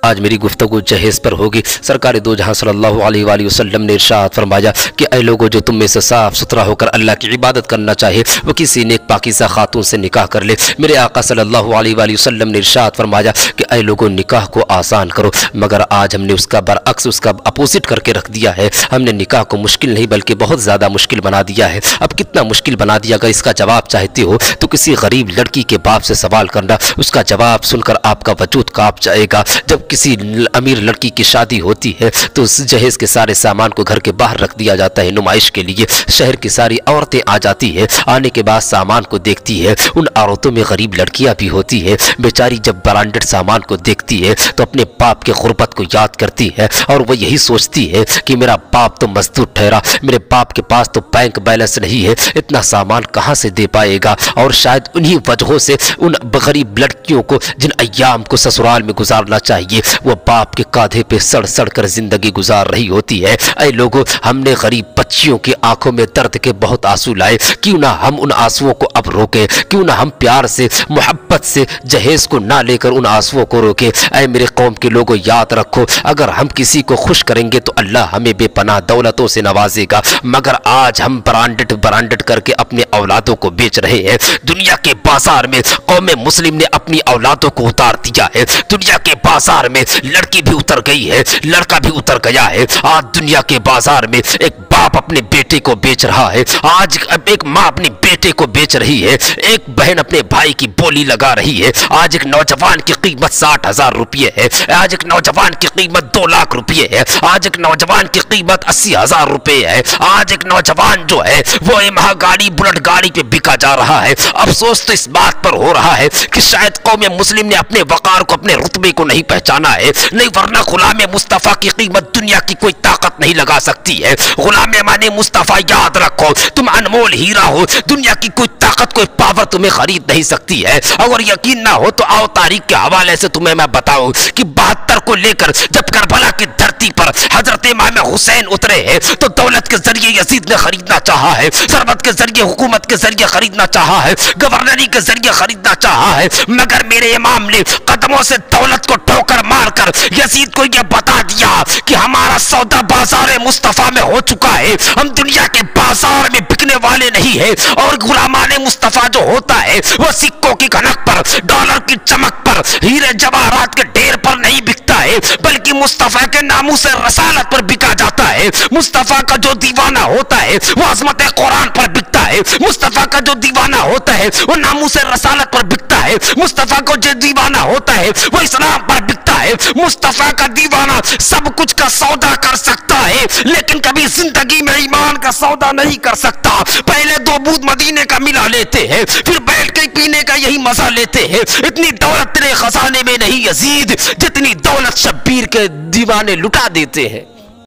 आज मेरी गुफ्तगू जहेज़ पर होगी। सरकार दो जहां सल्लल्लाहु अलैहि वसल्लम ने इरशाद फरमाया कि ऐ लोगों, जो तुम में से साफ सुथरा होकर अल्लाह की इबादत करना चाहे वो किसी नेक पाकीज़ा खातून से निकाह कर ले। मेरे आका सल्लल्लाहु अलैहि वसल्लम ने इरशाद फरमाया कि ऐ लोगों, निकाह को आसान करो। मगर आज हमने उसका बरअक्स, उसका अपोजिट करके रख दिया है। हमने निकाह को मुश्किल नहीं बल्कि बहुत ज़्यादा मुश्किल बना दिया है। अब कितना मुश्किल बना दिया, अगर इसका जवाब चाहते हो तो किसी गरीब लड़की के बाप से सवाल करना, उसका जवाब सुनकर आपका वजूद कांप जाएगा। जब किसी अमीर लड़की की शादी होती है तो उस जहेज के सारे सामान को घर के बाहर रख दिया जाता है नुमाइश के लिए। शहर की सारी औरतें आ जाती है, आने के बाद सामान को देखती है। उन औरतों में गरीब लड़कियां भी होती है। बेचारी जब ब्रांडेड सामान को देखती है तो अपने बाप के गुर्बत को याद करती है और वो यही सोचती है कि मेरा बाप तो मजदूर ठहरा, मेरे बाप के पास तो बैंक बैलेंस नहीं है, इतना सामान कहाँ से दे पाएगा। और शायद उन्हीं वजहों से उन गरीब लड़कियों को जिन अय्याम को ससुराल में गुजारना चाहिए वो बाप के कांधे पे सड़ सड़ कर जिंदगी गुजार रही होती है। ऐ लोगों, हमने गरीब बच्चियों की आंखों में दर्द के बहुत आंसू लाए, क्यों ना हम उन आंसुओं को अब रोके, क्यों ना हम प्यार से मोहब्बत से जहेज को ना लेकर उन आंसुओं को रोके। ऐ मेरे कौम के लोगों, याद रखो, अगर हम किसी को खुश करेंगे तो अल्लाह हमें बेपनाह दौलतों से नवाजेगा। मगर आज हम ब्रांडेड करके अपने औलादों को बेच रहे हैं। दुनिया के बाजार में कौम मुस्लिम ने अपनी औलादों को उतार दिया है। दुनिया के बाजार में लड़की भी उतर गई है, लड़का भी उतर गया है। आज दुनिया के बाजार में एक बाप अपने बेटे को बेच रहा है, आज एक माँ अपनी बेटे को बेच रही है, एक बहन अपने भाई की बोली लगा रही है। आज एक नौजवान की कीमत 60,000 रुपये है, आज एक नौजवान की कीमत 2 लाख रुपये है, आज एक नौजवान की कीमत 80,000 रुपये है। आज एक नौजवान जो है वो महंगाड़ी बुलेट गाड़ी पे बिका जा रहा है। अफसोस तो इस बात पर हो रहा है कि शायद कौम मुस्लिम ने अपने वकार को, अपने रुतबे को नहीं पहचाना है। नहीं वरना गुलाम मुस्तफा की कीमत दुनिया की कोई ताकत नहीं लगा सकती है। गुलाम माने मुस्तफा, याद रखो, तुम अनमोल हीरा हो, दुनिया की कोई ताकत, कोई पावर तुम्हें खरीद नहीं सकती है। अगर यकीन ना हो तो आओ तारीख के हवाले से तुम्हें मैं बताऊं कि 72 को लेकर जब करबला की धरती पर हजरत इमाम हुसैन उतरे हैं तो दौलत के जरिए यजीद ने खरीदना चाहा है, सरबत के जरिए, हुकूमत के जरिए खरीदना चाहा है, गवर्नरी के जरिए खरीदना चाहा है। मगर मेरे इमाम ने कदमों से दौलत को ठोकर मारकर यजीद को यह बता दिया कि हमारा सौदा बाजार मुस्तफा में हो चुका है, हम दुनिया के बाजार में बिकने वाले नहीं है। और गुलामाने मुस्तफा जो होता है वो सिक्कों की खनक पर, डॉलर की चमक पर, हीरे जवाहरात के ढेर पर नहीं बिकता है, बल्कि मुस्तफा के नामों से रसालत पर बिका जाता है। मुस्तफा का जो दीवाना होता है वो अज़मत कुरान पर बिकता है। मुस्तफा का जो दीवाना होता है वो नामों से रसालत पर बिकता है। मुस्तफा को जो दीवाना होता है वो इस्लाम पर बिकता है। मुस्तफा का दीवाना सब कुछ का सौदा कर सकता है लेकिन कभी जिंदगी में ईमान का सौदा नहीं कर सकता। पहले 2 बूंद मदीने का मिला लेते हैं, फिर बैठ के पीने का यही मजा लेते हैं। इतनी दौलत तेरे खजाने में नहीं यजीद जितनी दौलत शब्बीर के दीवाने लुटा देते हैं।